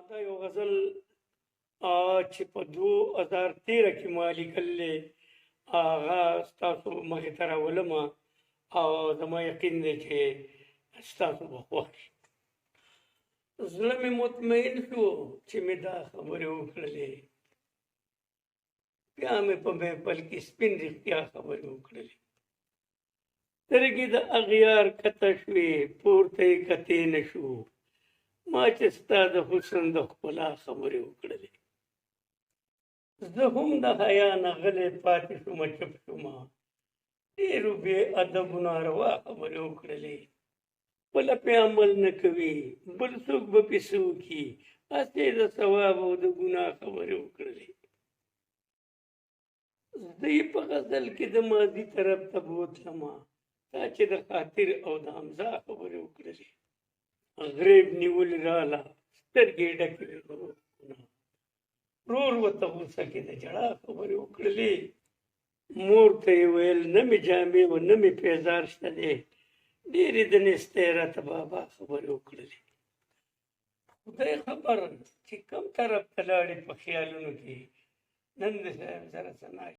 دا یو غزل چې په 2013 کې ما لیکلې هغه ستاسو مخې ته راولمه او زما یقین دی چې ستاسو به خوښ شي. زړه مې مطمئن شو چې مې دا خبرې وکړلې، بیا مې په محفل کې سپین رښتیا خبرې وکړلې. سترګې د اغیار کته شوې، پورته یې کتې نه شو، ما چې ستا د حسن د ښکلا خبرې وکړلې. زه هم د حیا نه غلی پاتې شومه، چپ شومه، ډېرو بې ادبو ناروا خبرې وکړلې. خپله پې عمل نه کوي، بل څوک به پې څه وکړي، هسې د ثواب او د ګناه خبرې وکړلې. زه یې په غزل کې د ماضي طرف ته بوتلمه، تا چې د خاطر او د حمزه خبرې وکړلې. غریب نیولې راله، سترګې یې ډکې وې له اوښکو نه، ورور ورته غوسه کې د ژړا خبرې وکړلې. مور ته یې ویل نه مې جامې و نه مې پیزار شته دی، ډېرې د نېستۍ راته بابا خبرې وکړلې. خدای خبر چې کوم طرف ته لاړې په خیالونو کې، نن د صاحب سره څه